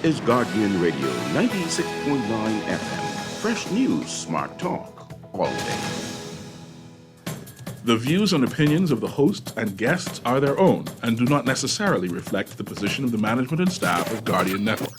is Guardian Radio 96.9 FM. Fresh news, smart talk, all day. The views and opinions of the host and guests are their own and do not necessarily reflect the position of the management and staff of Guardian Network.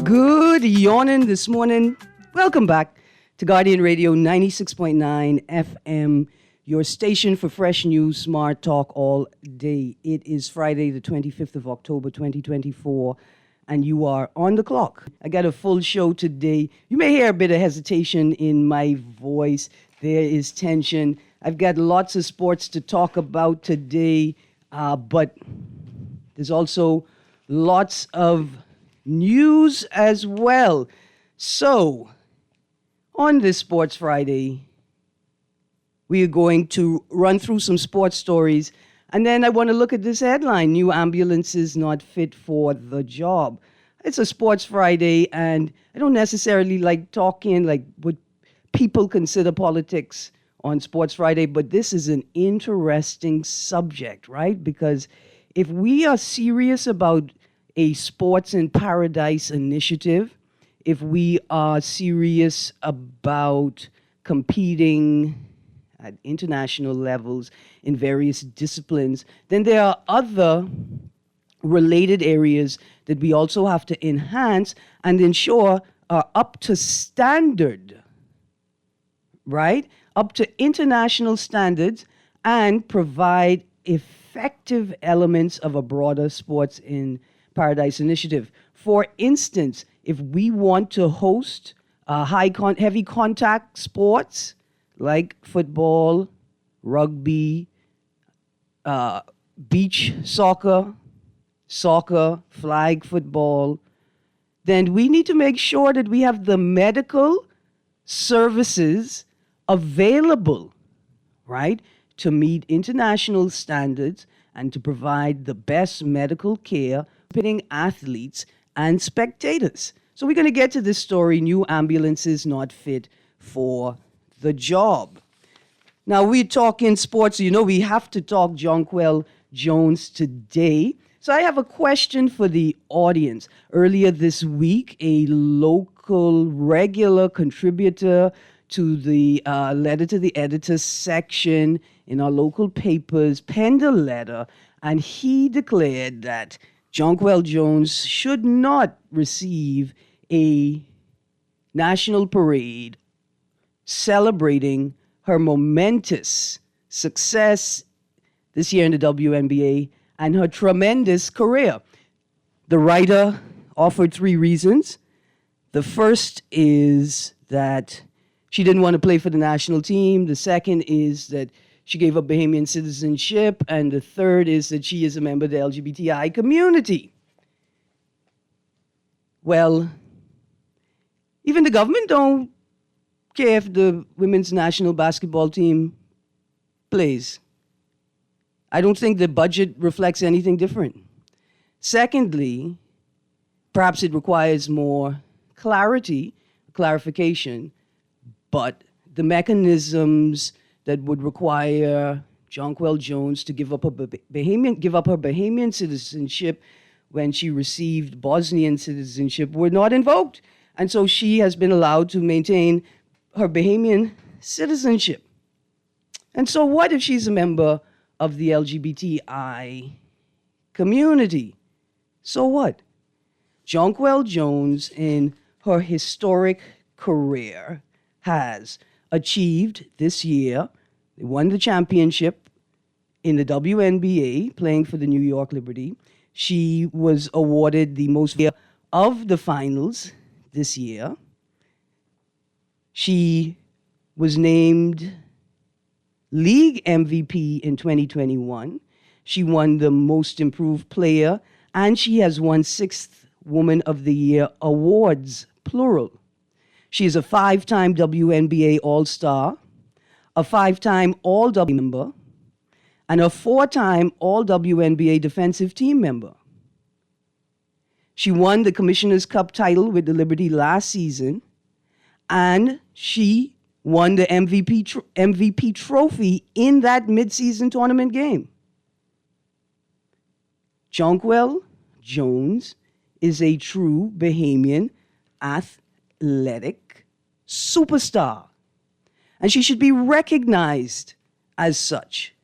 Good yawning this morning. Welcome back to Guardian Radio 96.9 FM, your station for fresh news, smart talk all day. It is Friday, the 25th of October, 2024, and you are on the clock. I got a full show today. You may hear a bit of hesitation in my voice. There is tension. I've got lots of sports to talk about today, but there's also lots of news as well. So, on this Sports Friday, we are going to run through some sports stories, and then I want to look at this headline, New Ambulances Not Fit for the Job. It's a Sports Friday, and I don't necessarily like talking like what people consider politics on Sports Friday, but this is an interesting subject, right? Because if we are serious about a Sports in Paradise initiative, if we are serious about competing at international levels in various disciplines, then there are other related areas that we also have to enhance and ensure are up to standard, right? Up to international standards and provide effective elements of a broader Sports in Paradise initiative. For instance, if we want to host heavy contact sports like football, rugby, beach soccer, flag football, then we need to make sure that we have the medical services available, right, to meet international standards and to provide the best medical care benefiting athletes and spectators. So we're going to get to this story, New Ambulances Not Fit for the Job. Now, we're talking sports. You know, we have to talk Jonquel Jones today. So I have a question for the audience. Earlier this week, a local regular contributor to the letter to the editor section in our local papers penned a letter, and he declared that Jonquel Jones should not receive a national parade celebrating her momentous success this year in the WNBA and her tremendous career. The writer offered 3 reasons. The first is that she didn't want to play for the national team. The second is that she gave up Bahamian citizenship. And the third is that she is a member of the LGBTI community. Well, even the government don't care if the women's national basketball team plays. I don't think the budget reflects anything different. Secondly, perhaps it requires more clarification, but the mechanisms that would require Jonquel Jones to give up her Bahamian citizenship when she received Bosnian citizenship were not invoked. And so she has been allowed to maintain her Bahamian citizenship. And so what if she's a member of the LGBTI community? So what? Jonquel Jones, in her historic career, has achieved this year, they won the championship in the WNBA, playing for the New York Liberty. She was awarded the most of the finals this year. She was named league MVP in 2021. She won the Most Improved Player, and she has won 6th Woman of the Year awards, plural. She is a 5-time WNBA All-Star, a 5-time All-W member, and a 4-time All-WNBA defensive team member. She won the Commissioner's Cup title with the Liberty last season, and she won the MVP trophy in that midseason tournament game. Jonquel Jones is a true Bahamian athletic superstar, and she should be recognized as such.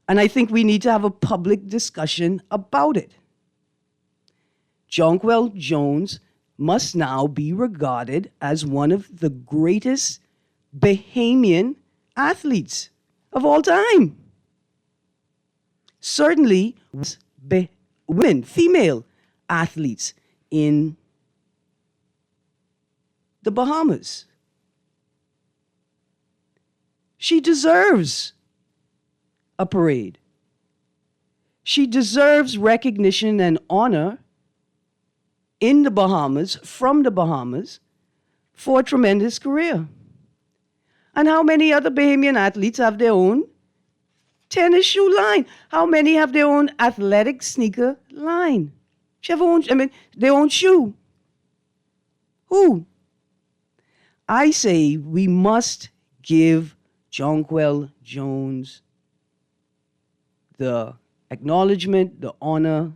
And I think we need to have a public discussion about it. Jonquel Jones must now be regarded as one of the greatest Bahamian athletes of all time. Certainly, women, female athletes in the Bahamas. She deserves a parade. She deserves recognition and honor in the Bahamas, from the Bahamas, for a tremendous career. And how many other Bahamian athletes have their own tennis shoe line? How many have their own athletic sneaker line? Their own shoe. Who? I say we must give Jonquel Jones the acknowledgement, the honor,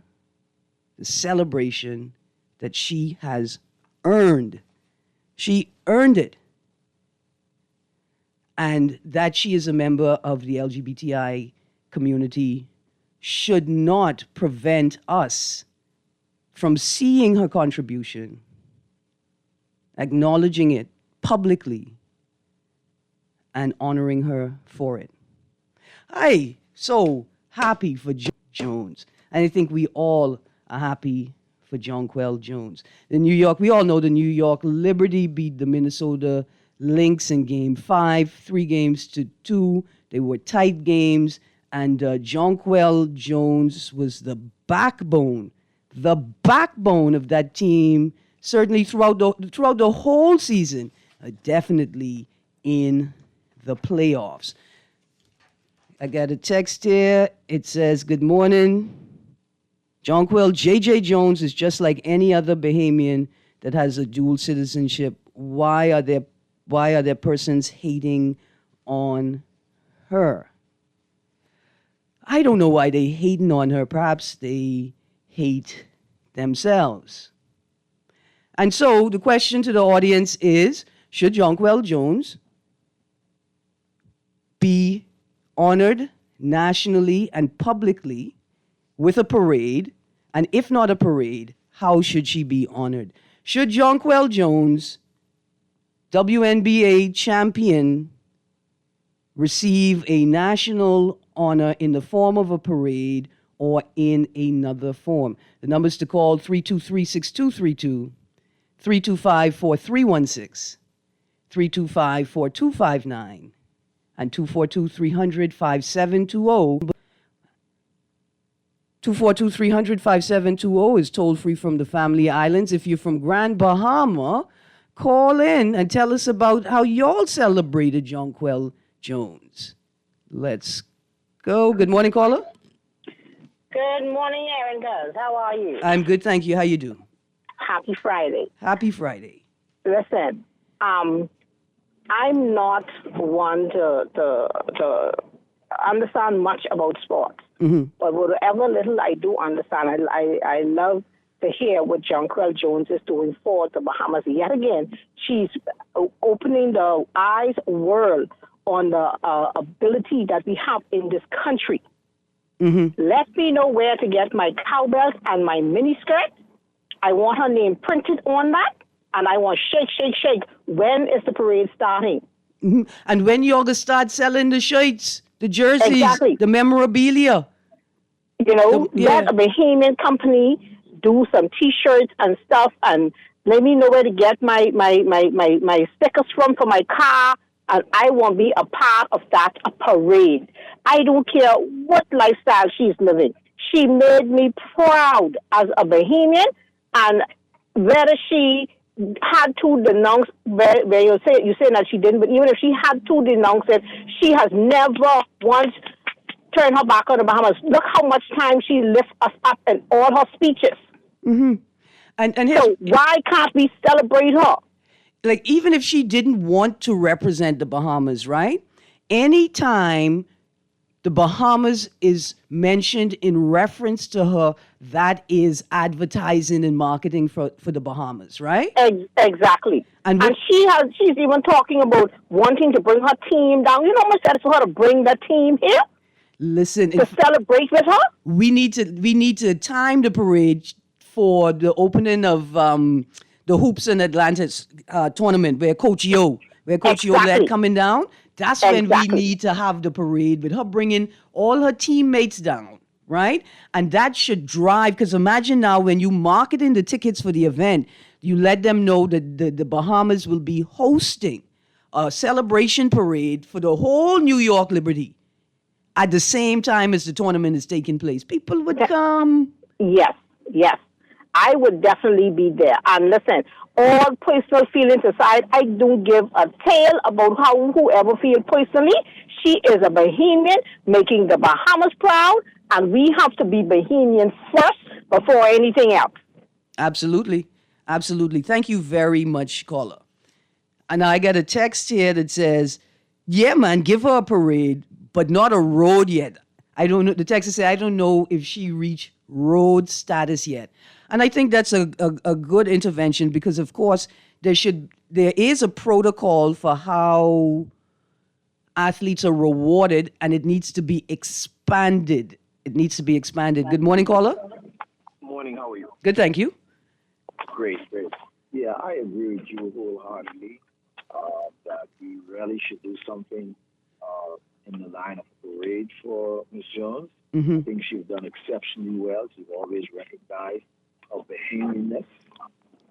the celebration that she has earned. She earned it. And that she is a member of the LGBTI community should not prevent us from seeing her contribution, acknowledging it publicly, and honoring her for it. I'm so happy for Jones. And I think we all are happy for Jonquel Jones. We all know the New York Liberty beat the Minnesota Lynx in Game 5, 3-2. They were tight games, and Jonquel Jones was the backbone of that team, certainly throughout the whole season, definitely in the playoffs. I got a text here. It says, "Good morning. Jonquel J.J. Jones is just like any other Bahamian that has a dual citizenship. Why are there persons hating on her?" I don't know why they hating on her. Perhaps they hate themselves. And so the question to the audience is, should Jonquel Jones be honored nationally and publicly with a parade? And if not a parade, how should she be honored? Should Jonquel Jones, WNBA champion, receive a national honor in the form of a parade or in another form? The numbers to call: 323-6232, 325-4316, 325-4259, and 242-300-5720. 242-300-5720 is toll-free from the Family Islands. If you're from Grand Bahama, call in and tell us about how y'all celebrated Jonquel Jones. Let's go. Good morning, caller. Good morning, Erin. How are you? I'm good, thank you. How you do? Happy Friday. Happy Friday. Listen, I'm not one to understand much about sports. Mm-hmm. But whatever little I do understand, I love to hear what Jonquel Jones is doing for the Bahamas. Yet again, she's opening the eyes world on the ability that we have in this country. Mm-hmm. Let me know where to get my cowbells and my miniskirt. I want her name printed on that, and I want shake, shake, shake. When is the parade starting? Mm-hmm. And when you're going to start selling the shirts, the jerseys, exactly, the memorabilia. Let a Bahamian company do some T-shirts and stuff, and let me know where to get my stickers from for my car, and I want to be a part of that parade. I don't care what lifestyle she's living. She made me proud as a Bahamian, and whether she had to denounce, where you say that she didn't, but even if she had to denounce it, she has never once turn her back on the Bahamas. Look how much time she lifts us up in all her speeches. And So why can't we celebrate her? like, even if she didn't want to represent the Bahamas, right? Anytime the Bahamas is mentioned in reference to her, that is advertising and marketing for the Bahamas, right? Exactly. And And she's even talking about wanting to bring her team down. You know how much that is for her to bring the team here listen, to celebrate with her? we need to time the parade for the opening of the Hoops in Atlantis tournament where Coach Yo led Exactly. coming down. That's when we Exactly. need to have the parade with her bringing all her teammates down, right? And that should drive, because imagine now when you marketing the tickets for the event, you let them know that the Bahamas will be hosting a celebration parade for the whole New York Liberty at the same time as the tournament is taking place. People would come. Yes, yes. I would definitely be there. And listen, all personal feelings aside, I don't give a tale about how whoever feels personally. She is a Bahamian making the Bahamas proud, and we have to be Bahamians first before anything else. Absolutely. Absolutely. Thank you very much, caller. And I got a text here that says, yeah, man, give her a parade, but not a road yet. I don't know. The text says, I don't know if she reached road status yet. And I think that's a good intervention because, of course, there is a protocol for how athletes are rewarded, and it needs to be expanded. It needs to be expanded. Good morning, caller. Morning, how are you? Good, thank you. Great, great. Yeah, I agree with you wholeheartedly that we really should do something in the line of parade for Ms. Jones. I think she's done exceptionally well. She's always recognized her Bahamianness.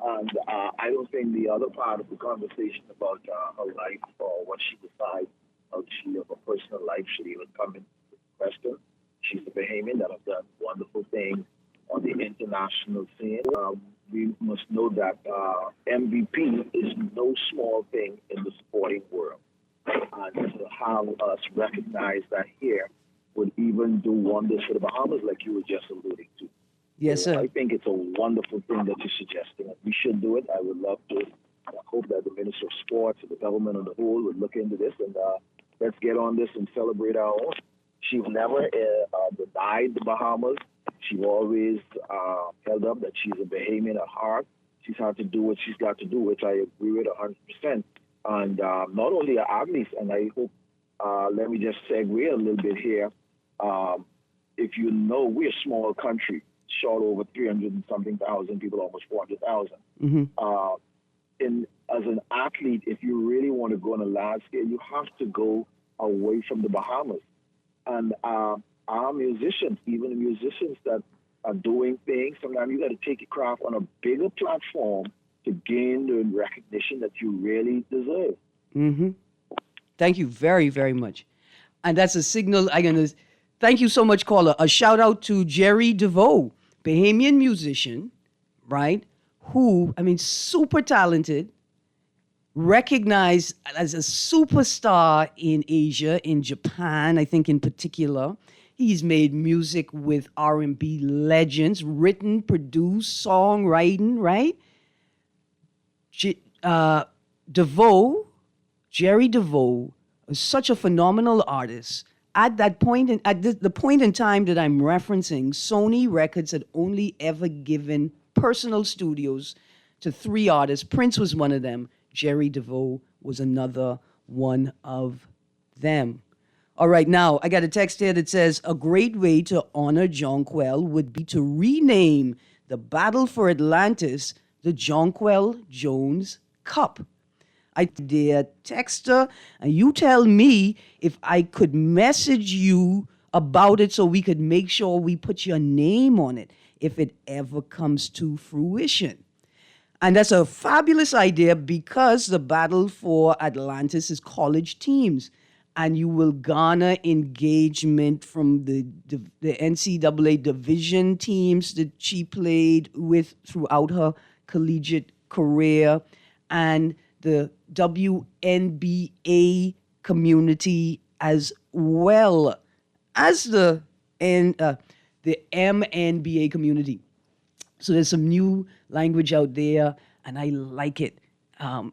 And I don't think the other part of the conversation about her life or what she decides how she live her personal life should even come into question. She's a Bahamian that has done wonderful things on the international scene. We must know that MVP is no small thing in the sporting world. And to have us recognize that here would even do wonders for the Bahamas, like you were just alluding to. Yes, So sir. I think it's a wonderful thing that you're suggesting. And we should do it. I would love to. I hope that the Minister of Sports and the government on the whole would look into this and let's get on this and celebrate our own. She's never denied the Bahamas. She always held up that she's a Bahamian at heart. She's had to do what she's got to do, which I agree with 100%. And not only our athletes, and I hope, let me just segue a little bit here. If you know, we're a small country, short over 300 and something thousand people, almost 400,000. As an athlete, if you really want to go on a large scale, you have to go away from the Bahamas. And our musicians, even the musicians that are doing things, sometimes you got to take your craft on a bigger platform to gain the recognition that you really deserve. Thank you very, very much. And that's a signal. Thank you so much, caller. A shout out to Jerry DeVoe, Bahamian musician, right? Who, super talented, recognized as a superstar in Asia, in Japan, I think in particular. He's made music with R&B legends, written, produced, songwriting, right? Jerry DeVoe is such a phenomenal artist. At that point, at the point in time that I'm referencing, Sony Records had only ever given personal studios to 3 artists. Prince was one of them. Jerry DeVoe was another one of them. All right, now I got a text here that says a great way to honor Jonquil would be to rename the Battle for Atlantis the Jonquil Jones Cup. I dear texter, and you tell me if I could message you about it so we could make sure we put your name on it if it ever comes to fruition. And that's a fabulous idea because the Battle for Atlantis is college teams. And you will garner engagement from the NCAA division teams that she played with throughout her collegiate career and the WNBA community as well. as the MNBA community. So there's some new language out there, and I like it. And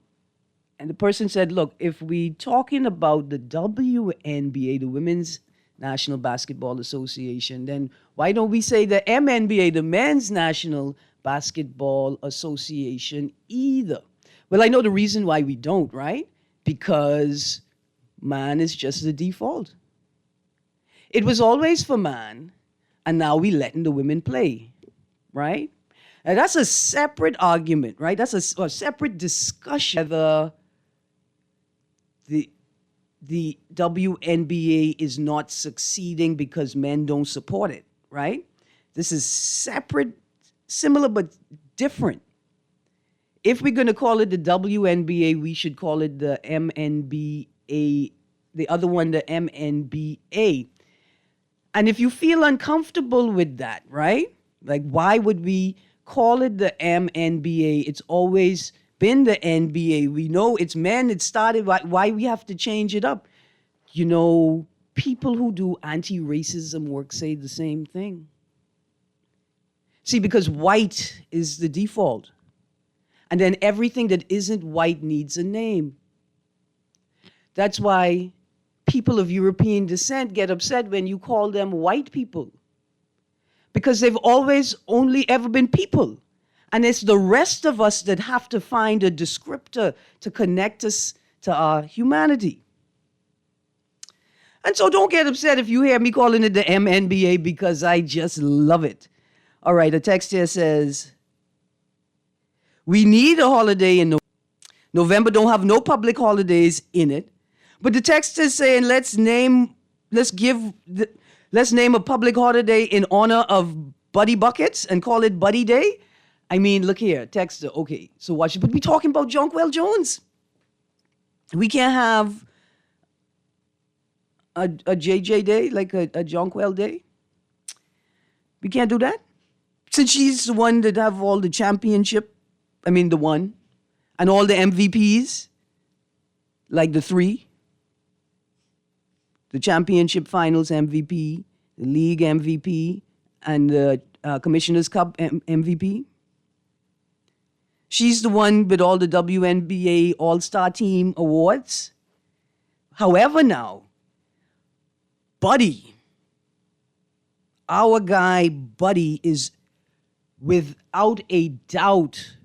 the person said, look, if we talking about the WNBA, the Women's National Basketball Association, then why don't we say the MNBA, the Men's National Basketball Association either? Well, I know the reason why we don't, right? Because man is just the default. It was always for man, and now we letting the women play, right? And that's a separate argument, right? That's a separate discussion whether the WNBA is not succeeding because men don't support it, right? This is separate, similar but different. If we're going to call it the WNBA, we should call it the MNBA, the other one, the MNBA. And if you feel uncomfortable with that, right? Like, why would we call it the MNBA? It's always been the NBA. We know it's men. It started. Why we have to change it up? You know, people who do anti-racism work say the same thing. See, because white is the default. And then everything that isn't white needs a name. That's why people of European descent get upset when you call them white people. Because they've always only ever been people. And it's the rest of us that have to find a descriptor to connect us to our humanity. And so don't get upset if you hear me calling it the MNBA, because I just love it. All right, a text here says, we need a holiday in November. Don't have no public holidays in it. But the text is saying, let's name a public holiday in honor of Buddy Buckets and call it Buddy Day. I mean, look here, texter. Okay, so watch it. But we're talking about Jonquil Jones. We can't have a JJ Day, like a Jonquil Day. We can't do that. Since she's the one that have all the the one, and all the MVPs, like the three. The championship finals MVP, the league MVP, and the Commissioner's Cup MVP. She's the one with all the WNBA All-Star Team awards. However now, Buddy, our guy Buddy, is without a doubt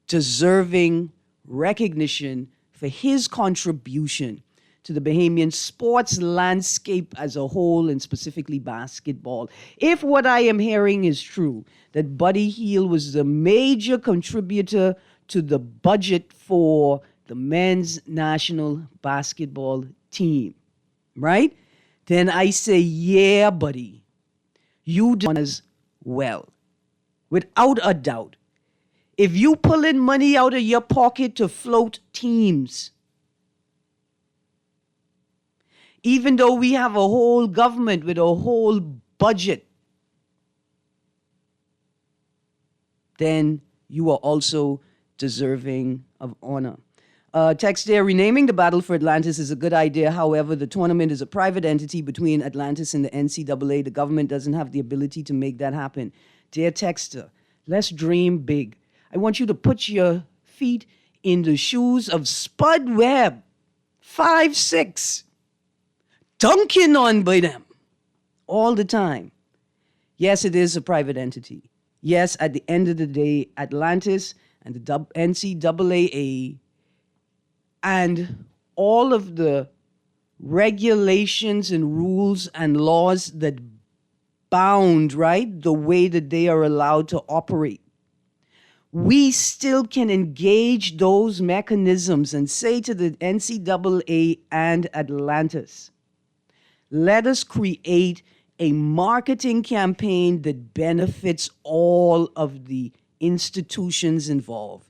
deserving recognition for his contribution to the Bahamian sports landscape as a whole, and specifically basketball. If what I am hearing is true, that Buddy Hield was the major contributor to the budget for the men's national basketball team, right? Then I say, yeah, Buddy, you did as well, without a doubt. If you pulling money out of your pocket to float teams, even though we have a whole government with a whole budget, then you are also deserving of honor. Text there, renaming the Battle for Atlantis is a good idea. However, the tournament is a private entity between Atlantis and the NCAA. The government doesn't have the ability to make that happen. Dear texter, let's dream big. I want you to put your feet in the shoes of Spud Webb, 5'6", dunking on by them all the time. Yes, it is a private entity. Yes, at the end of the day, Atlantis and the NCAA and all of the regulations and rules and laws that bound, right, the way that they are allowed to operate. We still can engage those mechanisms and say to the NCAA and Atlantis, let us create a marketing campaign that benefits all of the institutions involved.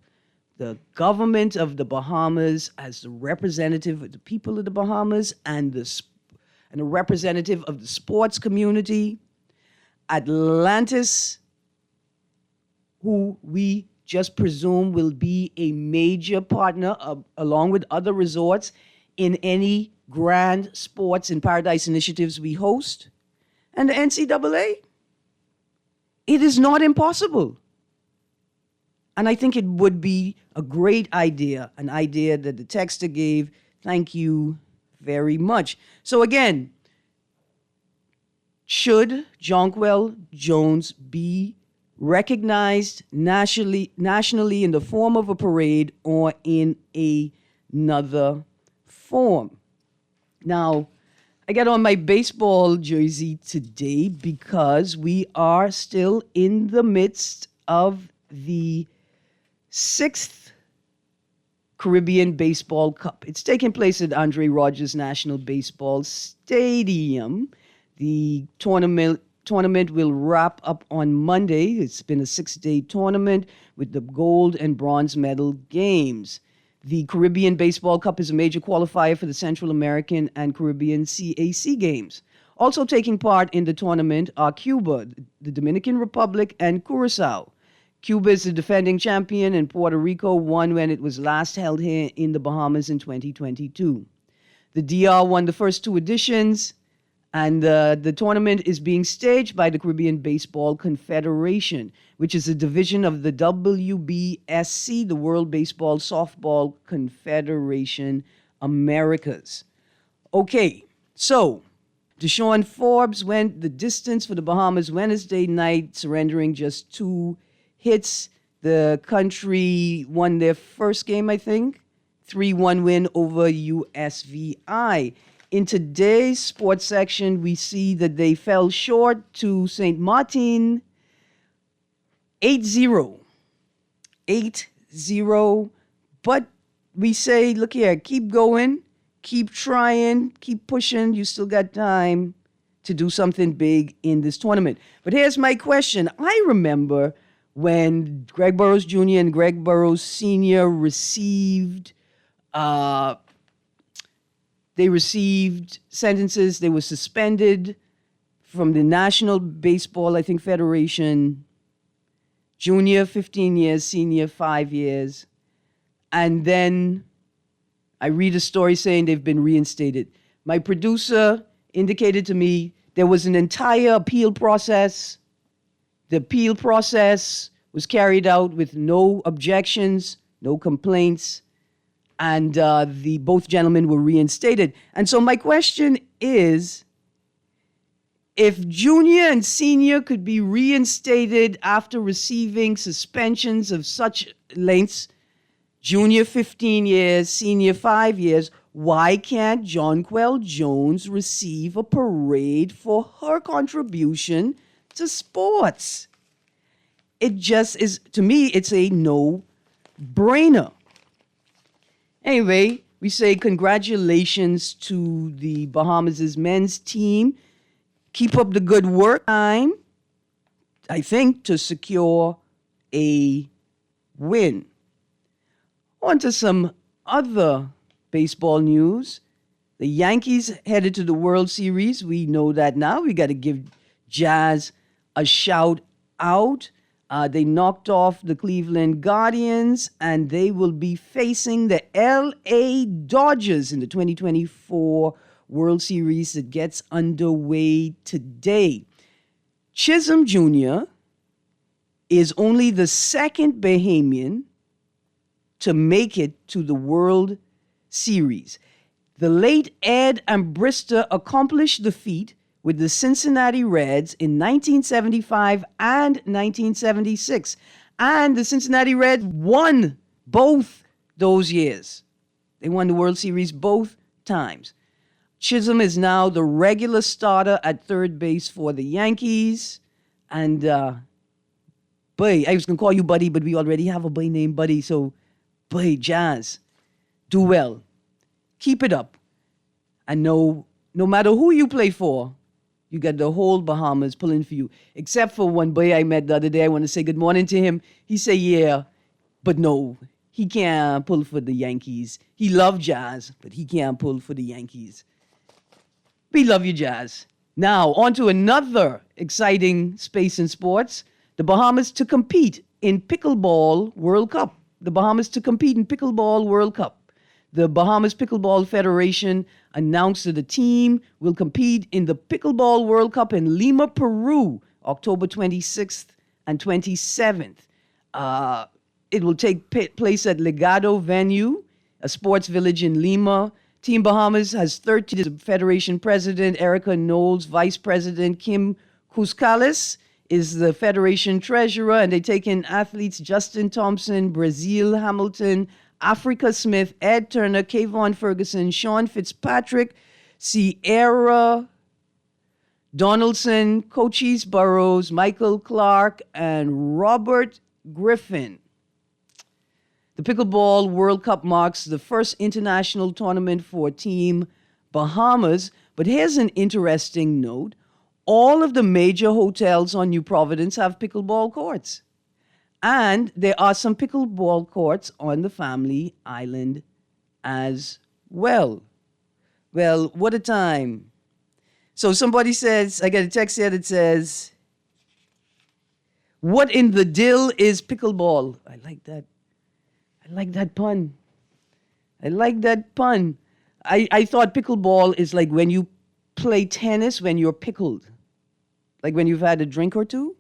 The government of the Bahamas as the representative of the people of the Bahamas and a representative of the sports community. Atlantis, who we just presume will be a major partner along with other resorts in any grand sports in Paradise initiatives we host, and the NCAA, it is not impossible. And I think it would be a great idea, an idea that the texter gave. Thank you very much. So again, should Jonquel Jones be recognized nationally in the form of a parade or in another form? Now, I got on my baseball jersey today because we are still in the midst of the 6th Caribbean Baseball Cup. It's taking place at Andre Rogers National Baseball Stadium. The tournament will wrap up on Monday. It's been a 6-day tournament with the gold and bronze medal games. The Caribbean Baseball Cup is a major qualifier for the Central American and Caribbean CAC games. Also taking part in the tournament are Cuba, the Dominican Republic, and Curacao. Cuba is the defending champion, and Puerto Rico won when it was last held here in the Bahamas in 2022. The DR won the first 2 editions, and the tournament is being staged by the Caribbean Baseball Confederation, which is a division of the WBSC, the World Baseball Softball Confederation Americas. Okay, so Deshaun Forbes went the distance for the Bahamas Wednesday night, surrendering just 2 hits. The country won their first game, I think, 3-1 win over USVI. In today's sports section, we see that they fell short to St. Martin 8-0. 8-0. But we say, look here, keep going, keep trying, keep pushing. You still got time to do something big in this tournament. But here's my question. I remember when Greg Burrows Jr. and Greg Burrows Sr. received sentences. They were suspended from the National Baseball, I think, Federation. Junior, 15 years, senior, 5 years. And then I read a story saying they've been reinstated. My producer indicated to me there was an entire appeal process. The appeal process was carried out with no objections, no complaints, and both gentlemen were reinstated. And so my question is, if junior and senior could be reinstated after receiving suspensions of such lengths, junior 15 years, senior 5 years, why can't Jonquel Jones receive a parade for her contribution to sports? It just is, to me, it's a no-brainer. Anyway, we say congratulations to the Bahamas' men's team. Keep up the good work. Time, I think, to secure a win. On to some other baseball news. The Yankees headed to the World Series. We know that now. We got to give Jazz a shout out. They knocked off the Cleveland Guardians, and they will be facing the LA Dodgers in the 2024 World Series that gets underway today. Chisholm Jr. is only the second Bahamian to make it to the World Series. The late Ed Ambrister accomplished the feat with the Cincinnati Reds in 1975 and 1976. And the Cincinnati Reds won both those years. They won the World Series both times. Chisholm is now the regular starter at third base for the Yankees. And, boy, I was going to call you Buddy, but we already have a boy named Buddy. So, boy, Jazz, do well. Keep it up. And no matter who you play for, you got the whole Bahamas pulling for you. Except for one boy I met the other day. I want to say good morning to him. He said, yeah, but no, he can't pull for the Yankees. He loved Jazz, but he can't pull for the Yankees. We love you, Jazz. Now, on to another exciting space in sports. The Bahamas to compete in Pickleball World Cup. The Bahamas to compete in Pickleball World Cup. The Bahamas Pickleball Federation announced that the team will compete in the Pickleball World Cup in Lima, Peru, October 26th and 27th. It will take place at Legado Venue, a sports village in Lima. Team Bahamas has 13. The Federation President, Erica Knowles, Vice President Kim Cuscales is the Federation Treasurer, and they take in athletes Justin Thompson, Brazil Hamilton, Africa Smith, Ed Turner, Kayvon Ferguson, Sean Fitzpatrick, Sierra Donaldson, Cochise Burrows, Michael Clark, and Robert Griffin. The Pickleball World Cup marks the first international tournament for Team Bahamas. But here's an interesting note. All of the major hotels on New Providence have pickleball courts. And there are some pickleball courts on the Family Island as well. Well, what a time. So somebody says, I got a text here that says, what in the dill is pickleball? I like that. I like that pun. I thought pickleball is like when you play tennis when you're pickled. Like when you've had a drink or two.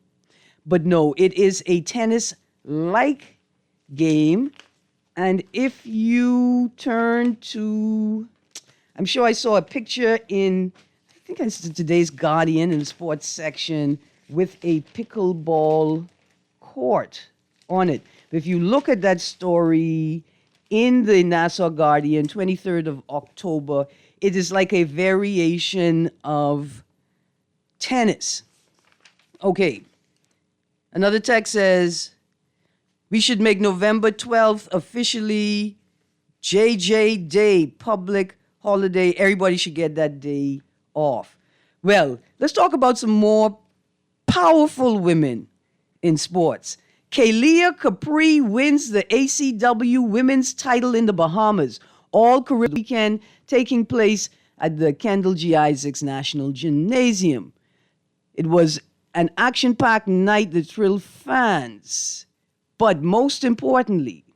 But no, it is a tennis-like game. And if you turn to, I'm sure I saw a picture in, I think it's today's Guardian in the sports section with a pickleball court on it. But if you look at that story in the Nassau Guardian, 23rd of October, it is like a variation of tennis. Okay. Another text says, we should make November 12th officially JJ Day, public holiday. Everybody should get that day off. Well, let's talk about some more powerful women in sports. Kalia Capri wins the ACW women's title in the Bahamas. All Caribbean weekend taking place at the Kendall G. Isaacs National Gymnasium. It was an action-packed night that thrilled fans. But most importantly,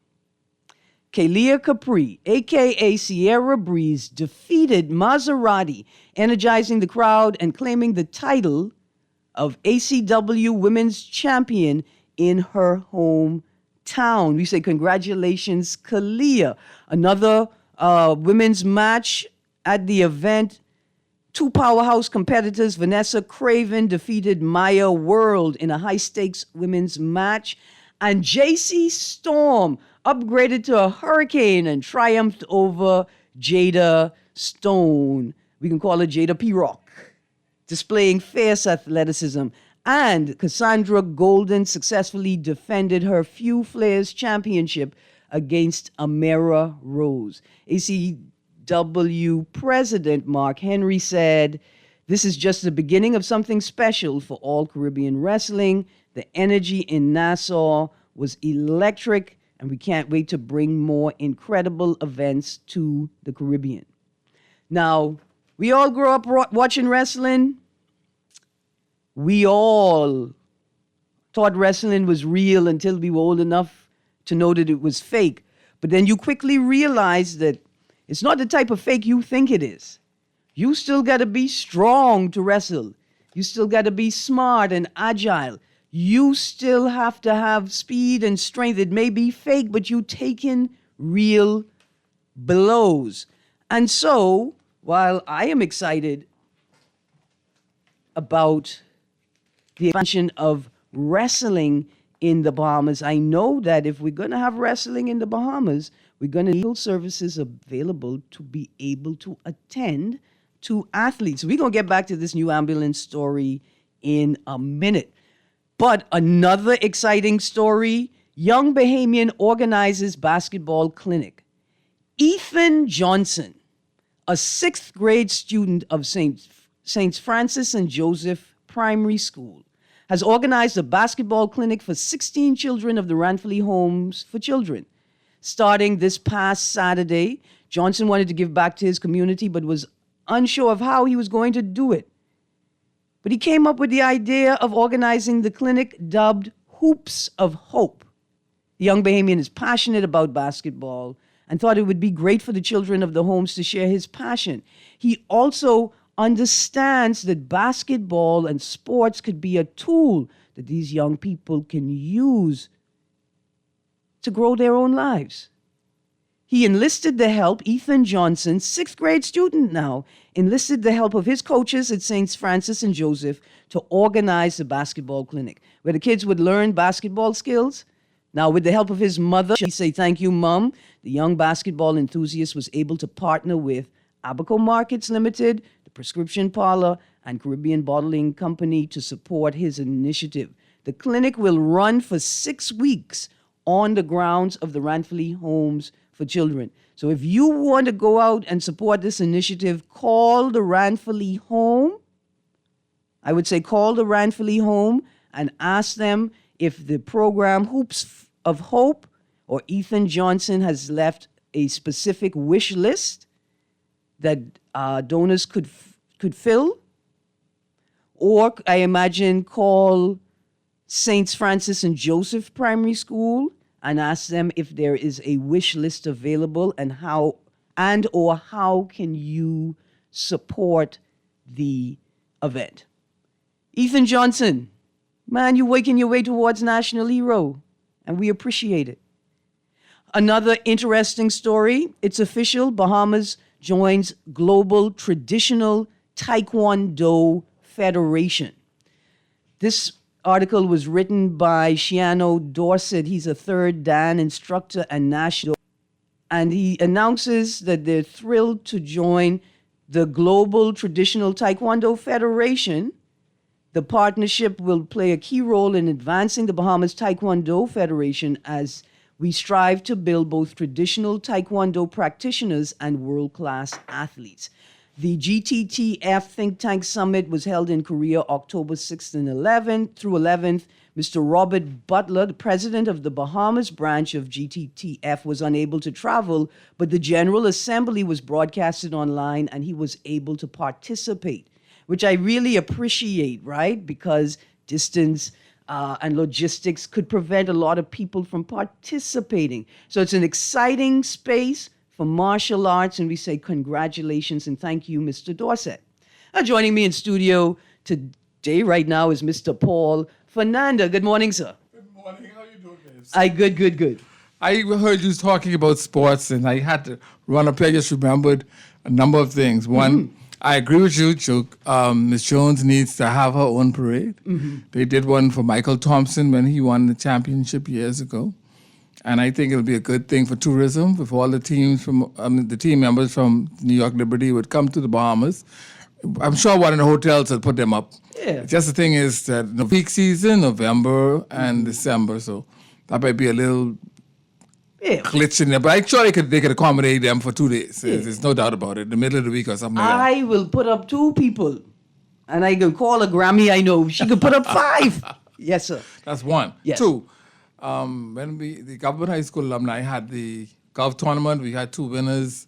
Kalia Capri, a.k.a. Sierra Breeze, defeated Maserati, energizing the crowd and claiming the title of ACW Women's Champion in her hometown. We say congratulations, Kalia. Another women's match at the event. Two powerhouse competitors, Vanessa Craven defeated Maya World in a high-stakes women's match. And JC Storm upgraded to a hurricane and triumphed over Jada Stone. We can call her Jada P-Rock, displaying fierce athleticism. And Cassandra Golden successfully defended her Few Flares Championship against Amera Rose. ACW President Mark Henry said, this is just the beginning of something special for all Caribbean wrestling. The energy in Nassau was electric, and we can't wait to bring more incredible events to the Caribbean. Now, we all grew up watching wrestling. We all thought wrestling was real until we were old enough to know that it was fake. But then you quickly realize that it's not the type of fake you think it is. You still got to be strong to wrestle. You still got to be smart and agile. You still have to have speed and strength. It may be fake, but you taking real blows. And so, while I am excited about the expansion of wrestling in the Bahamas, I know that if we're going to have wrestling in the Bahamas, we're going to need services available to be able to attend to athletes. We're going to get back to this new ambulance story in a minute. But another exciting story, young Bahamian organizes basketball clinic. Ethan Johnson, a 6th grade student of St. Francis and Joseph Primary School, has organized a basketball clinic for 16 children of the Ranfley Homes for Children. Starting this past Saturday, Johnson wanted to give back to his community but was unsure of how he was going to do it. But he came up with the idea of organizing the clinic dubbed Hoops of Hope. The young Bahamian is passionate about basketball and thought it would be great for the children of the homes to share his passion. He also understands that basketball and sports could be a tool that these young people can use to grow their own lives. He enlisted the help, Ethan Johnson, 6th grade student now, enlisted the help of his coaches at St. Francis and Joseph to organize the basketball clinic, where the kids would learn basketball skills. Now, with the help of his mother, he say, "Thank you, Mom," the young basketball enthusiast was able to partner with Abaco Markets Limited, the Prescription Parlor, and Caribbean Bottling Company to support his initiative. The clinic will run for 6 weeks on the grounds of the Ranfurly Homes for Children. So if you want to go out and support this initiative, call the Ranfurly Home. I would say call the Ranfurly Home and ask them if the program Hoops of Hope or Ethan Johnson has left a specific wish list that donors could fill. Or I imagine call St. Francis and Joseph Primary School and ask them if there is a wish list available and how can you support the event. Ethan Johnson, man, you're working your way towards national hero, and we appreciate it. Another interesting story, it's official, Bahamas joins Global Traditional Taekwondo Federation. This article was written by Shiano Dorset. He's a 3rd Dan instructor and national. And he announces that they're thrilled to join the Global Traditional Taekwondo Federation. The partnership will play a key role in advancing the Bahamas Taekwondo Federation as we strive to build both traditional Taekwondo practitioners and world-class athletes. The GTTF Think Tank Summit was held in Korea October 6th and 11th through 11th. Mr. Robert Butler, the president of the Bahamas branch of GTTF, was unable to travel, but the General Assembly was broadcasted online and he was able to participate, which I really appreciate, right? Because distance and logistics could prevent a lot of people from participating. So it's an exciting space for martial arts, and we say congratulations and thank you, Mr. Dorset. Joining me in studio today right now is Mr. Paul Fernanda. Good morning, sir. Good morning. How you doing, Babes? Good. I heard you talking about sports, and I had to run up here. I just remembered a number of things. One, I agree with you, Chuck. Ms. Jones needs to have her own parade. They did one for Michael Thompson when he won the championship years ago. And I think it'll be a good thing for tourism if all the teams from the team members from New York Liberty would come to the Bahamas. I'm sure one of the hotels will put them up. Yeah. Just the thing is that the peak season, November and December, so that might be a little glitch in there. But I'm sure they could accommodate them for 2 days. Yeah. There's no doubt about it. In the middle of the week or something like that. I will put up 2 people, and I can call a Grammy I know. She could put up 5. Yes, sir. That's one. Yes. 2, when the Government High School alumni had the golf tournament, we had 2 winners,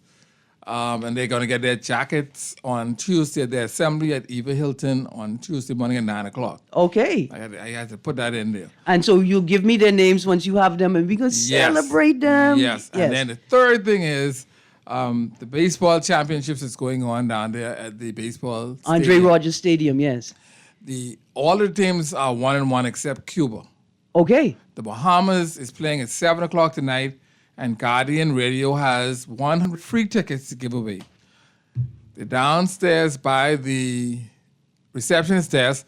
and they're going to get their jackets on Tuesday at the assembly at Eva Hilton on Tuesday morning at 9 o'clock. Okay. I had to put that in there. And so you'll give me their names once you have them, and we can celebrate them. Yes. And then the third thing is the baseball championships is going on down there at the baseball Andre stadium. Rogers Stadium, yes. All the teams are 1-1 except Cuba. Okay. The Bahamas is playing at 7 o'clock tonight, and Guardian Radio has 100 free tickets to give away. They're downstairs by the receptionist desk.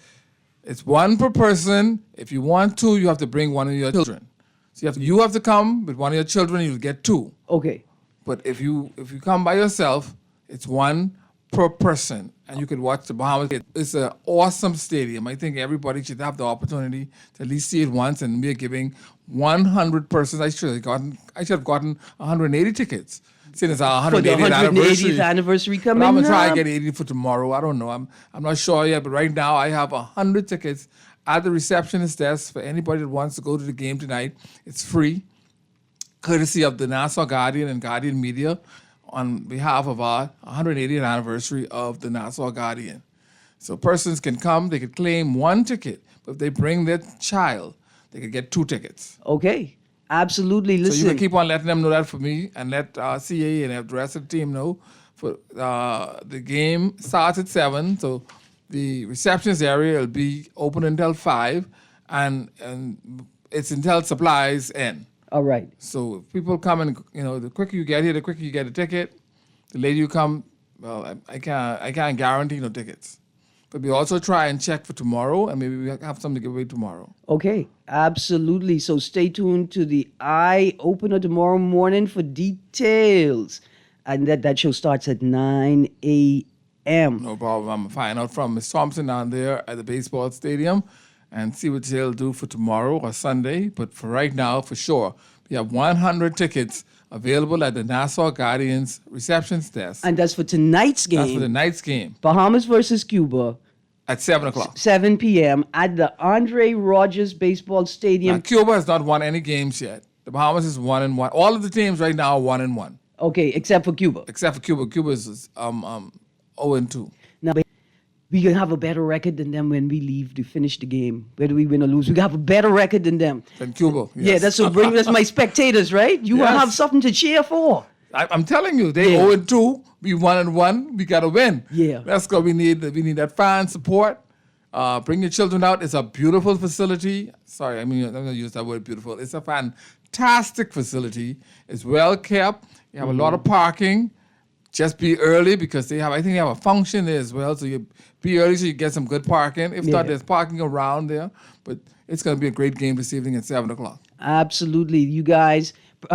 It's 1 per person. If you want 2, you have to bring one of your children. So you have to come with one of your children, you'll get 2. Okay. But if you come by yourself, it's 1 per person, and you can watch the Bahamas. It's an awesome stadium. I think everybody should have the opportunity to at least see it once, and we're giving 100 persons. I should have gotten 180 tickets. Since it's our For the 180th 180th anniversary. anniversary coming But I'm gonna try up. and get 80 for tomorrow. I don't know. I'm not sure yet. But right now I have 100 tickets at the receptionist desk for anybody that wants to go to the game tonight. It's free, courtesy of the Nassau Guardian and Guardian Media, on behalf of our 180th anniversary of the Nassau Guardian. So persons can come, they could claim 1 ticket, but if they bring their child, they could get 2 tickets. Okay. Absolutely. So Listen. you can keep on letting them know that for me, and let CA and the rest of the team know. For the game starts at 7, so the receptionist area will be open until 5, and it's until supplies end. All right. So if people come and the quicker you get here, the quicker you get a ticket. The later you come, well, I can't guarantee no tickets. But we also try and check for tomorrow, and maybe we have something to give away tomorrow. Okay, absolutely. So stay tuned to the Eye Opener tomorrow morning for details. And that show starts at 9 a.m. No problem. I'm going to find out from Miss Thompson down there at the baseball stadium and see what they'll do for tomorrow or Sunday. But for right now, for sure, we have 100 tickets available at the Nassau Guardians receptions desk. And that's for tonight's game. That's for the night's game. Bahamas versus Cuba. At 7 o'clock. 7 p.m. at the Andre Rogers Baseball Stadium. Now, Cuba has not won any games yet. The Bahamas is 1-1. All of the teams right now are 1-1. Okay, except for Cuba. Except for Cuba. Cuba is 0-2. Now, we can have a better record than them when we leave to finish the game. Whether we win or lose, we can have a better record than them. Than Cuba, yes. Yeah, that's my spectators, right? You Yes. have something to cheer for. I'm telling you, they Yeah. 0-2. We 1-1. We gotta win. Yeah. Let's go. We need that fan support. Bring your children out. It's a beautiful facility. Sorry, I'm gonna use that word beautiful. It's a fantastic facility. It's well kept. You have a lot of parking. Just be early because I think they have a function there as well. So you be early so you get some good parking. If not, there's parking around there. But it's gonna be a great game this evening at 7 o'clock. Absolutely. You guys,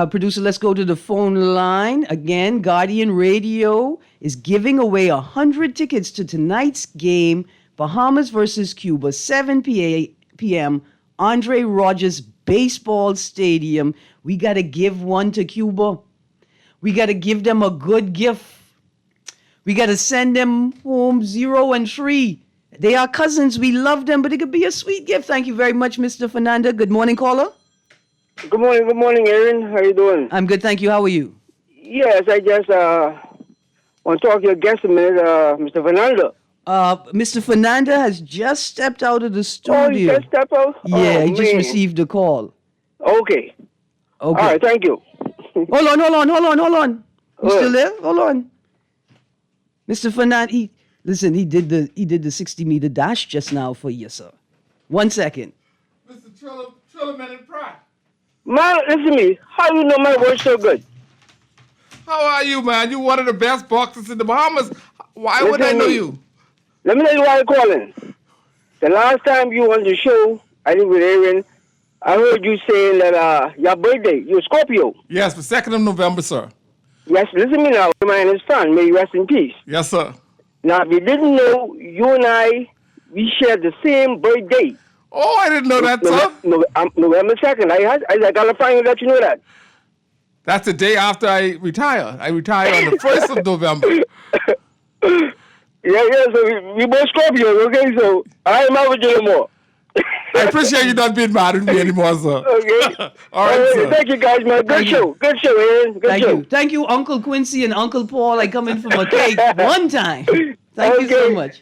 producer, let's go to the phone line. Again, Guardian Radio is giving away 100 tickets to tonight's game, Bahamas versus Cuba, 7 p.m., Andre Rogers Baseball Stadium. We got to give one to Cuba. We got to give them a good gift. We got to send them home 0-3. They are cousins. We love them, but it could be a sweet gift. Thank you very much, Mr. Fernanda. Good morning, caller. Good morning, Erin. How you doing? I'm good, thank you. How are you? Yes, I just want to talk to your guest a minute, Mr. Fernando. Mr. Fernanda has just stepped out of the studio. Oh, you just stepped out? Yeah, he just man. received a call. Okay. All Okay. right, thank you. Hold on. You What? still there? Hold on. Mr. Fernanda, he did the 60-meter dash just now for you, sir. 1 second. Mr. Trillaman and Pratt. Man, listen to me. How you know my voice so good? How are you, man? You're one of the best boxers in the Bahamas. Why would I know you? Let me tell you why I'm calling. The last time you on the show, I think with Erin, I heard you saying that your birthday, you're Scorpio. Yes, the 2nd of November, sir. Yes, listen to me now. Man is fun. May you rest in peace. Yes, sir. Now, if you didn't know, you and I, we share the same birthday. Oh, I didn't know that, sir. November 2nd. I got to find you let you know that. That's the day after I retire. I retire on the 1st of November. Yeah, so we both Scorpios, okay? So I ain't mad with you anymore. I appreciate you not being mad at me anymore, sir. Okay. All right, sir. Thank you, guys, man. Good show, Aaron. Good Thank show. you. Thank you, Uncle Quincy and Uncle Paul. I come in from a cake one time. Thank you so Okay. much.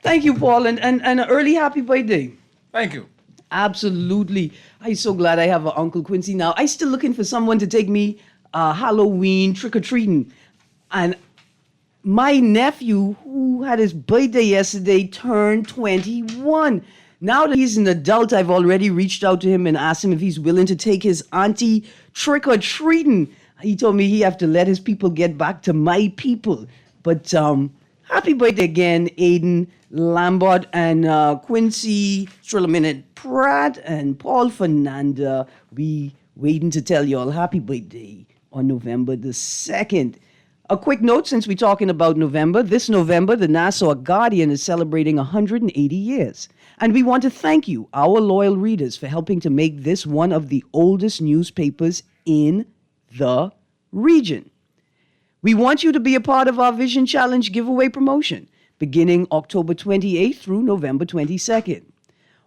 Thank you, Paul, and an early happy birthday. Thank you. Absolutely. I'm so glad I have an Uncle Quincy now. I still looking for someone to take me Halloween trick-or-treating. And my nephew, who had his birthday yesterday, turned 21. Now that he's an adult, I've already reached out to him and asked him if he's willing to take his auntie trick-or-treating. He told me he have to let his people get back to my people. But happy birthday again, Aiden Lambert and Quincy Trillaminute Pratt and Paul Fernanda. We waiting to tell you all happy birthday on November the 2nd. A quick note, since we're talking about November, this November, the Nassau Guardian is celebrating 180 years. And we want to thank you, our loyal readers, for helping to make this one of the oldest newspapers in the region. We want you to be a part of our Vision Challenge giveaway promotion, beginning October 28th through November 22nd.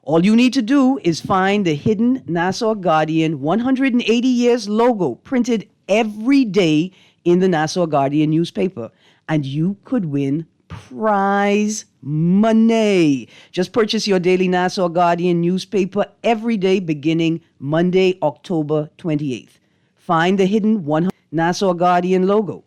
All you need to do is find the hidden Nassau Guardian 180 years logo printed every day in the Nassau Guardian newspaper, and you could win prize money. Just purchase your daily Nassau Guardian newspaper every day beginning Monday, October 28th. Find the hidden 100 Nassau Guardian logo.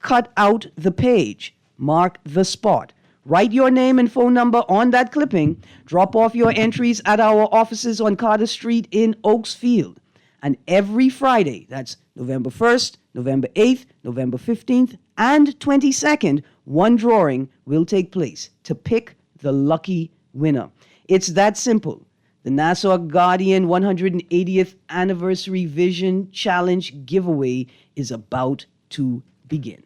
Cut out the page. Mark the spot. Write your name and phone number on that clipping. Drop off your entries at our offices on Carter Street in Oaksfield. And every Friday, that's November 1st, November 8th, November 15th, and 22nd, one drawing will take place to pick the lucky winner. It's that simple. The Nassau Guardian 180th Anniversary Vision Challenge giveaway is about to begin.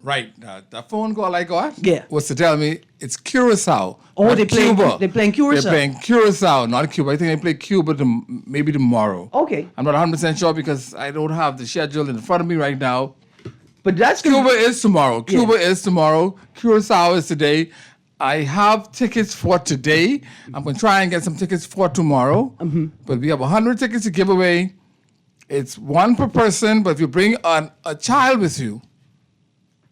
Right. The phone call I got Yeah. was to tell me it's Curacao. Oh, not they're Cuba. playing Curacao. They're playing Curacao, not Cuba. I think they play Cuba maybe tomorrow. Okay. I'm not 100% sure because I don't have the schedule in front of me right now. But that's Cuba is tomorrow. Yeah. Cuba is tomorrow. Curacao is today. I have tickets for today. I'm going to try and get some tickets for tomorrow. Mm-hmm. But we have 100 tickets to give away. It's one per person, but if you bring a child with you,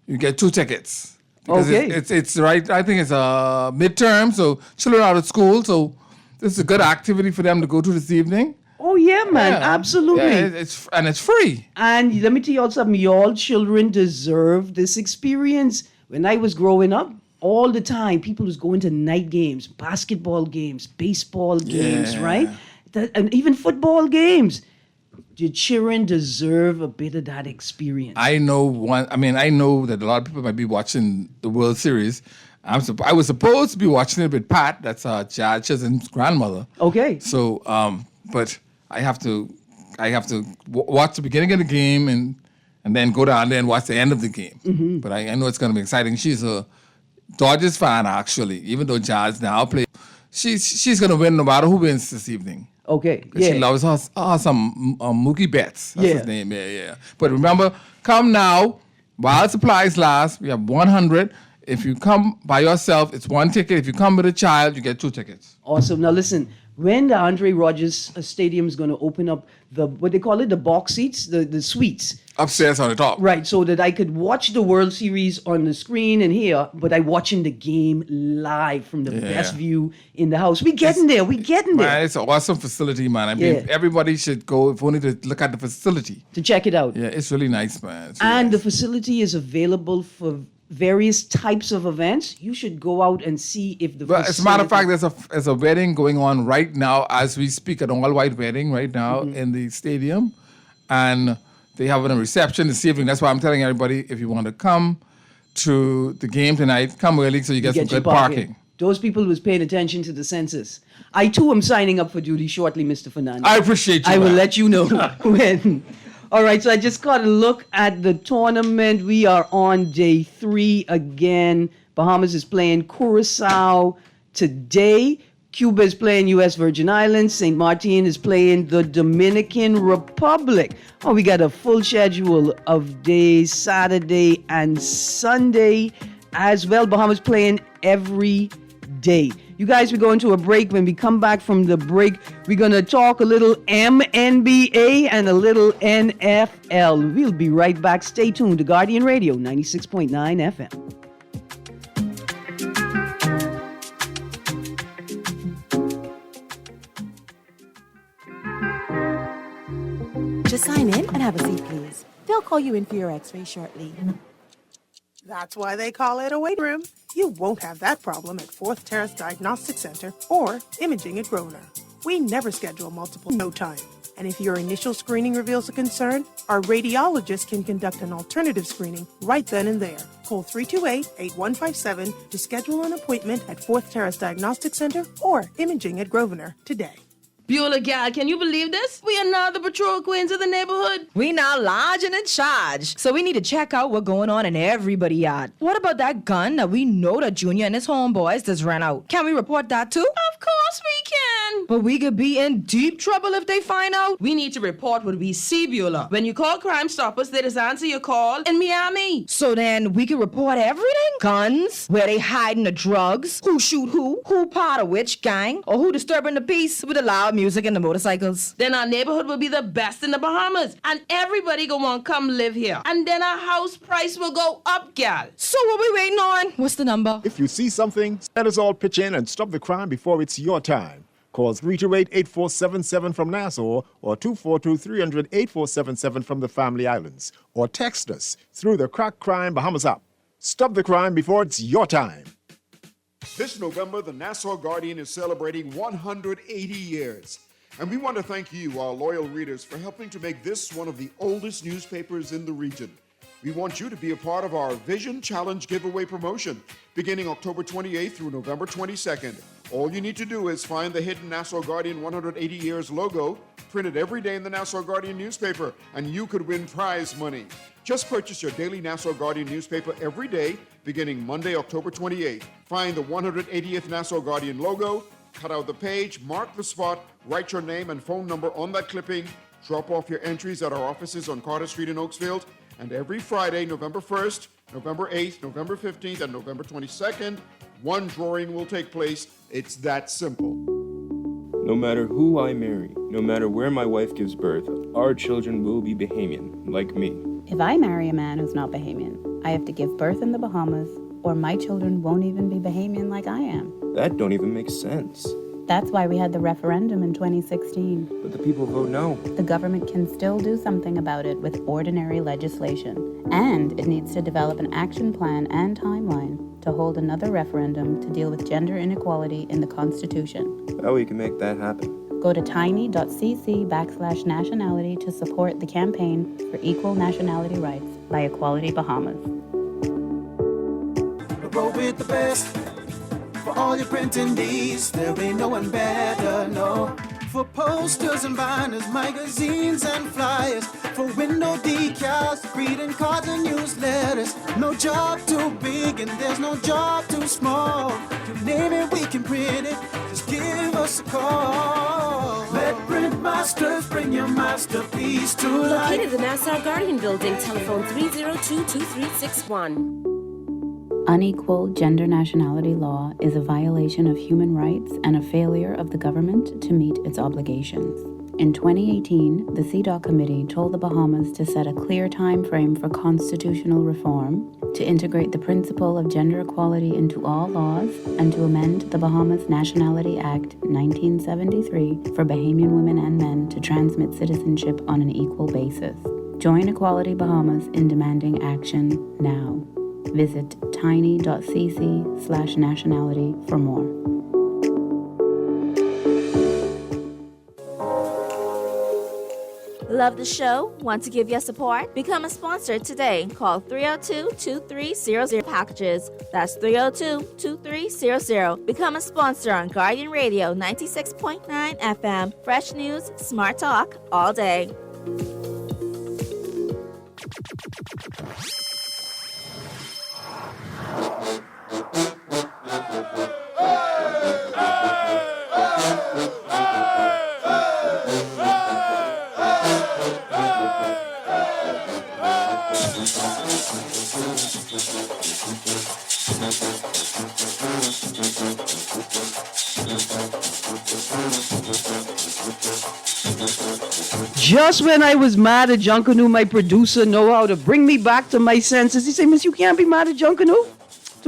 you get 2 tickets. Because Okay. it's right. I think it's a midterm, so children are out of school. So this is a good activity for them to go to this evening. Oh, yeah, man. Yeah. Absolutely. Yeah, it's free. And let me tell you all something. Y'all children deserve this experience. When I was growing up, all the time, people was going to night games, basketball games, baseball games, Yeah. right? And even football games. Your children deserve a bit of that experience. I know that a lot of people might be watching the World Series. I was supposed to be watching it with Pat. That's Chad Chisholm's grandmother. Okay. So, but I have to watch the beginning of the game and then go down there and watch the end of the game. Mm-hmm. But I know it's going to be exciting. She's a Dodgers fan, actually. Even though Jazz now play, she's going to win no matter who wins this evening. Okay. 'Cause Yeah. she loves some Mookie Betts. That's Yeah. his name. Yeah. But remember, come now while supplies last. We have 100. If you come by yourself, it's 1 ticket. If you come with a child, you get 2 tickets. Awesome. Now listen, when the Andre Rogers Stadium is going to open up what they call it, the box seats, the suites, Upstairs on the top. right? So that I could watch the World Series on the screen and here, but I watching the game live from the best view in the house. We getting there. Man, it's an awesome facility, man. I mean, Yeah. everybody should go if only to look at the facility. To check it out. Yeah, it's really nice, man. It's really And the nice. facility is available for various types of events. You should go out and see if the Well, as a matter of fact, facility- there's a wedding going on right now as we speak, an all-white wedding right now in the stadium, and they have a reception this evening. That's why I'm telling everybody, if you want to come to the game tonight, come early so you get some your good parking. Those people was paying attention to the census. I too am signing up for duty shortly, Mr. Fernandez. I appreciate you. I will man. let you know when. All right, so I just got a look at the tournament. We are on day 3 again. Bahamas is playing Curacao today. Cuba is playing U.S. Virgin Islands. St. Martin is playing the Dominican Republic. Oh, we got a full schedule of days, Saturday and Sunday as well. Bahamas playing every day. You guys, we're going to a break. When we come back from the break, we're going to talk a little MNBA and a little NFL. We'll be right back. Stay tuned to Guardian Radio 96.9 FM. Just sign in and have a seat, please. They'll call you in for your x-ray shortly. That's why they call it a waiting room. You won't have that problem at 4th Terrace Diagnostic Center or Imaging at Grosvenor. We never schedule multiple no time. And if your initial screening reveals a concern, our radiologist can conduct an alternative screening right then and there. Call 328-8157 to schedule an appointment at 4th Terrace Diagnostic Center or Imaging at Grosvenor today. Beulah gal, can you believe this? We are now the patrol queens of the neighborhood. We now large and in charge. So we need to check out what's going on in everybody's yard. What about that gun that we know that Junior and his homeboys just ran out? Can we report that too? Of course we can. then? But we could be in deep trouble if they find out. We need to report what we see, Beulah. When you call Crime Stoppers, they just answer your call in Miami. So then we can report everything? Guns, where they hiding the drugs, who shoot who part of which gang, or who disturbing the peace with the loud music and the motorcycles. Then our neighborhood will be the best in the Bahamas, and everybody gonna want to come live here. And then our house price will go up, gal. So what we waiting on? What's the number? If you see something, let us all pitch in and stop the crime before it's your time. Call 328-8477 from Nassau or 242-300-8477 from the Family Islands. Or text us through the Crack Crime Bahamas app. Stop the crime before it's your time. This November, the Nassau Guardian is celebrating 180 years. And we want to thank you, our loyal readers, for helping to make this one of the oldest newspapers in the region. We want you to be a part of our Vision Challenge giveaway promotion beginning October 28th through November 22nd. All you need to do is find the hidden Nassau Guardian 180 Years logo printed every day in the Nassau Guardian newspaper, and you could win prize money. Just purchase your daily Nassau Guardian newspaper every day beginning Monday, October 28th. Find the 180th Nassau Guardian logo, cut out the page, mark the spot, write your name and phone number on that clipping, drop off your entries at our offices on Carter Street in Oakesfield, and every Friday, November 1st, November 8th, November 15th, and November 22nd, one drawing will take place. It's that simple. No matter who I marry, no matter where my wife gives birth, our children will be Bahamian, like me. If I marry a man who's not Bahamian, I have to give birth in the Bahamas, or my children won't even be Bahamian like I am. That don't even make sense. That's why we had the referendum in 2016. But the people vote no. The government can still do something about it with ordinary legislation. And it needs to develop an action plan and timeline to hold another referendum to deal with gender inequality in the Constitution. How we can make that happen? Go to tiny.cc/nationality to support the campaign for equal nationality rights by Equality Bahamas. Roll with the best. For all your printing needs, there ain't no one better, no. For posters and banners, magazines and flyers, for window decals, greeting cards and newsletters. No job too big and there's no job too small. You name it, we can print it, just give us a call. Let Print Masters bring your masterpiece to life. Located in the Nassau Guardian Building, telephone 302-2361. Unequal gender nationality law is a violation of human rights and a failure of the government to meet its obligations. In 2018, the CEDAW Committee told the Bahamas to set a clear time frame for constitutional reform, to integrate the principle of gender equality into all laws, and to amend the Bahamas Nationality Act 1973 for Bahamian women and men to transmit citizenship on an equal basis. Join Equality Bahamas in demanding action now. Visit tiny.cc/nationality for more. Love the show? Want to give your support? Become a sponsor today. Call 302-2300 packages. That's 302-2300. Become a sponsor on Guardian Radio 96.9 FM. Fresh news, smart talk, all day. Just when I was mad at Junkanoo, my producer know how to bring me back to my senses. He said, Miss, you can't be mad at Junkanoo.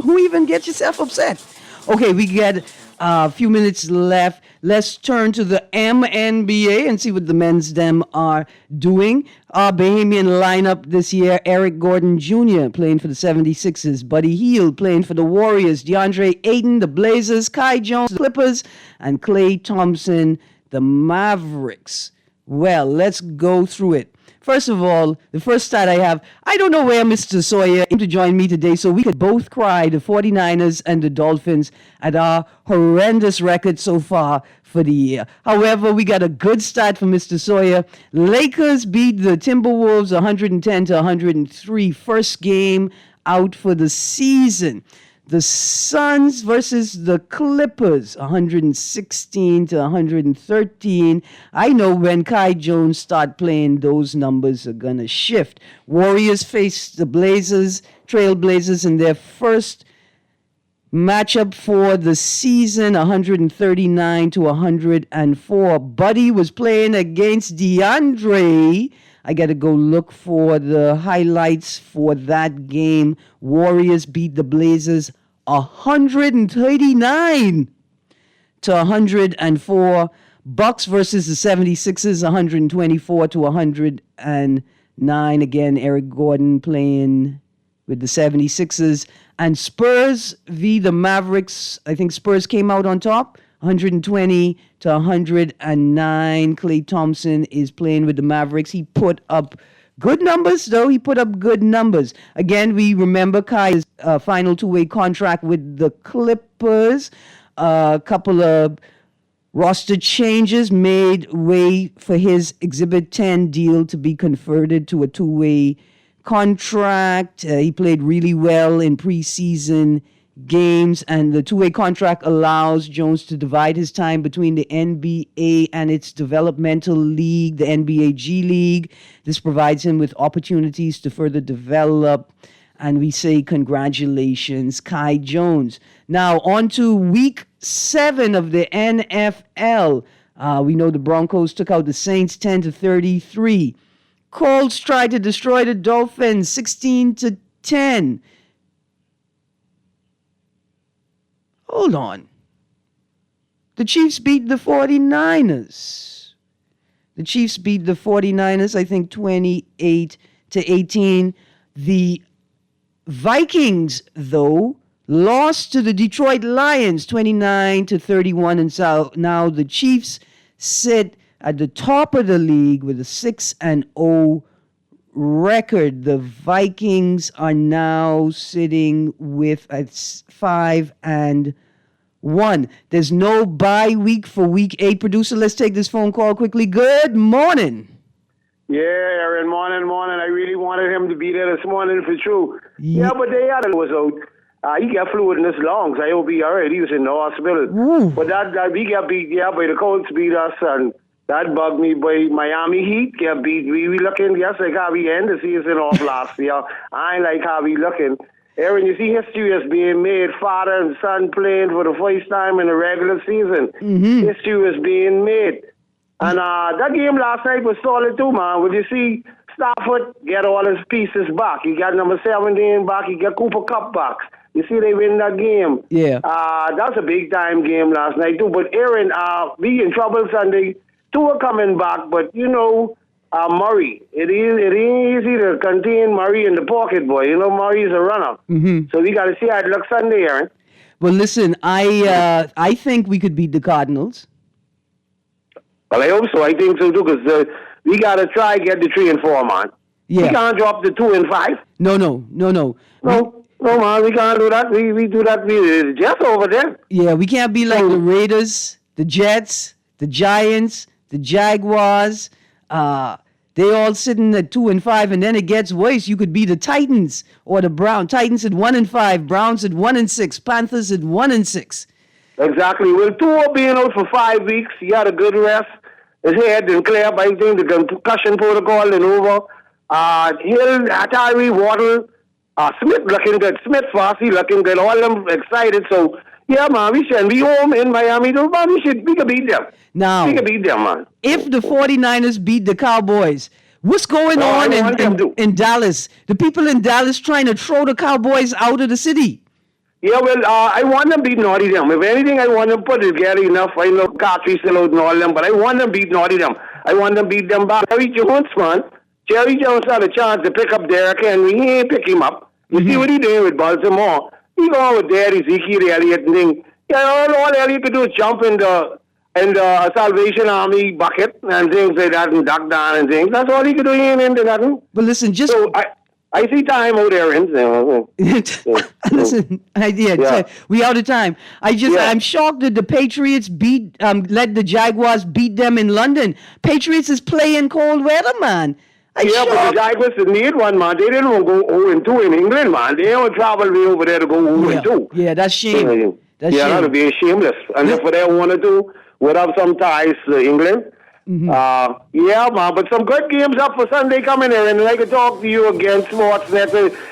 Who even get yourself upset? Okay, we got a few minutes left. Let's turn to the MNBA and see what the men's them are doing. Our Bahamian lineup this year, Eric Gordon Jr. playing for the 76ers, Buddy Hield playing for the Warriors, DeAndre Ayton, the Blazers, Kai Jones, the Clippers, and Klay Thompson, the Mavericks. Well, let's go through it. First of all, the first stat I have, I don't know where Mr. Sawyer came to join me today so we could both cry, the 49ers and the Dolphins, at our horrendous record so far for the year. However, we got a good start from Mr. Sawyer. Lakers beat the Timberwolves 110-103, first game out for the season. The Suns versus the Clippers, 116 to 113. I know when Kai Jones start playing, those numbers are going to shift. Warriors face the Trailblazers in their first matchup for the season, 139 to 104. Buddy was playing against DeAndre. I got to go look for the highlights for that game. Warriors beat the Blazers 139 to 104. Bucks versus the 76ers, 124 to 109. Again, Eric Gordon playing with the 76ers. And Spurs v. the Mavericks. I think Spurs came out on top, 120 to 109. Klay Thompson is playing with the Mavericks. He put up good numbers, though. He put up good numbers. Again, we remember Kai's final two-way contract with the Clippers. A couple of roster changes made way for his Exhibit 10 deal to be converted to a two-way contract. He played really well in preseason games, and the two-way contract allows Jones to divide his time between the NBA and its developmental league, the NBA G League. This provides him with opportunities to further develop, and we say congratulations, Kai Jones. Now, on to Week 7 of the NFL. We know the Broncos took out the Saints 10 to 33. Colts tried to destroy the Dolphins 16 to 10. Hold on. The Chiefs beat the 49ers. The Chiefs beat the 49ers, I think 28 to 18. The Vikings, though, lost to the Detroit Lions 29 to 31. And so now the Chiefs sit at the top of the league with a 6-0 record. The Vikings are now sitting with a 5-1. There's no bye week for Week 8. Producer, let's take this phone call quickly. Good morning. Yeah, Erin, morning. I really wanted him to be there this morning for true. Yeah, but they had it was out. He got fluid in his lungs. I hope he all right. He was in the hospital. Ooh. But that he got beat, by the Colts beat us, and that bugged me. By Miami Heat got beat. We looking, just like how we end the season off last year. I ain't like how we looking. Erin, you see history is being made. Father and son playing for the first time in the regular season. Mm-hmm. History is being made. And that game last night was solid too, man. Would you see Stafford get all his pieces back? He got number 17 back. He got Cooper Kupp back. You see, they win that game. Yeah. That's a big-time game last night, too. But, Erin, we in trouble Sunday. Two are coming back, but, Murray. It ain't easy to contain Murray in the pocket, boy. Murray's a runner. Mm-hmm. So we got to see how it looks Sunday, Erin. Well, listen, I think we could beat the Cardinals. Well, I hope so. I think so, too, because we got to try get the 3 and 4, man. Yeah. We can't drop the 2 and 5. No, man, we can't do that. We do that. We just over there. Yeah, we can't be like the Raiders, the Jets, the Giants, the Jaguars. They all sitting at 2 and 5, and then it gets worse. You could be the Titans or the Browns. Titans at 1 and 5, Browns at 1 and 6, Panthers at 1 and 6. Exactly. Well, Tua being out for 5 weeks, he had a good rest. His head didn't clear up. I think the concussion protocol and over. Hill, Tyree, Waddle, Smith looking good. Smith, Fossey looking good. All of them excited. So, yeah, man, we should be home in Miami. Man, we could beat them. Now, we can beat them, man. If the 49ers beat the Cowboys, what's going on in Dallas? The people in Dallas trying to throw the Cowboys out of the city. Yeah, well, I want them beat Naughty them. If anything, I want them put it Gary enough. I know Cartry still out and all them, but I want them beat Naughty them. I want them beat them back. Jerry Jones, man. Jerry Jones had a chance to pick up Derrick Henry. He ain't pick him up. You see what he doing with Baltimore? He going with there, Ezekiel Elliott and thing. Yeah, all Elliott could do is jump in the Salvation Army bucket and things like that and duck down and things. That's all he could do. He ain't into nothing. But listen, just... So I see time out there, Erin. Listen, we out of time. I'm shocked that the Patriots let the Jaguars beat them in London. Patriots is playing cold weather, man. Yeah, but the Tigers didn't need one, man. They didn't want to go 0-2 in England, man. They don't travel way over there to go 0-2. Yeah, that's shame. That's yeah, shame. that'd be shameless. And if they want to do, would have some ties to England. Yeah, man, but some good games up for Sunday coming here, and I can talk to you again, Sportsnet.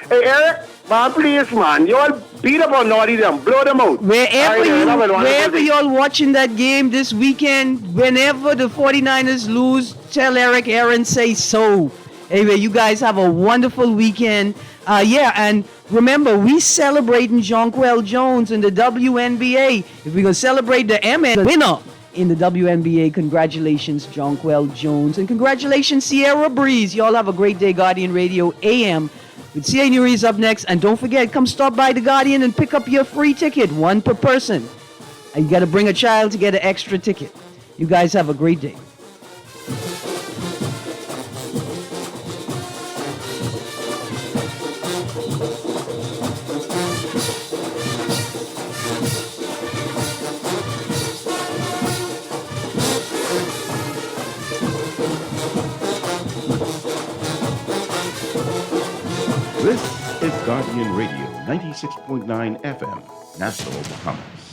Hey, Eric, man, please, man, you all beat up on Naughty them, blow them out. Wherever y'all watching that game this weekend, whenever the 49ers lose, tell Eric, Erin say so. Anyway, you guys have a wonderful weekend. And remember, we celebrating Jonquel Jones in the WNBA. If we're going to celebrate the MN winner in the WNBA, congratulations, Jonquel Jones. And congratulations, Sierra Breeze. Y'all have a great day, Guardian Radio AM. With CA News up next. And don't forget, come stop by The Guardian and pick up your free ticket, one per person. And you got to bring a child to get an extra ticket. You guys have a great day. This is Guardian Radio 96.9 FM, Nassau, Bahamas.